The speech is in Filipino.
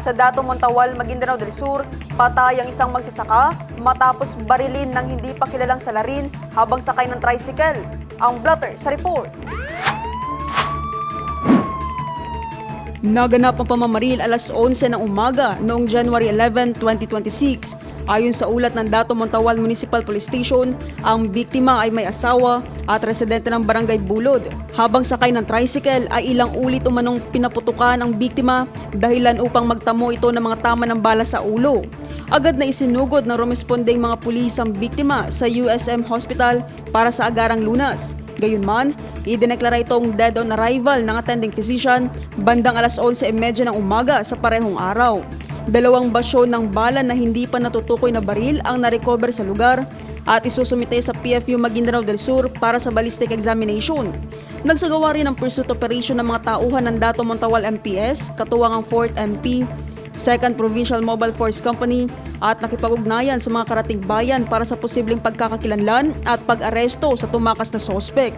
sa Dato Montawal, Maguindanao del Sur, patay ang isang magsasaka matapos barilin ng hindi pa kilalang salarin habang sakay ng tricycle. Ang blotter sa report. Naganap ang pamamaril alas 11 ng umaga noong January 11, 2026. Ayon sa ulat ng Dato Montawal Municipal Police Station, ang biktima ay may asawa at residente ng Barangay Bulod. Habang sakay ng tricycle ay ilang ulit umanong pinaputukan ang biktima dahilan upang magtamo ito ng mga tama ng bala sa ulo. Agad na isinugod ng rumespondeng mga pulis ang biktima sa USM Hospital para sa agarang lunas. Gayunman, idineklara itong dead on arrival ng attending physician bandang alas 11:30 ng umaga sa parehong araw. 2 basyon ng bala na hindi pa natutukoy na baril ang narecover sa lugar at isusumite sa PFU Maguindanao del Sur para sa ballistic examination. Nagsagawa rin ng pursuit operation ng mga tauhan ng Dato Montawal MPS, katuwang ang 4th MP, 2nd Provincial Mobile Force Company at nakipag-ugnayan sa mga karatig bayan para sa posibleng pagkakakilanlan at pag-aresto sa tumakas na sospek.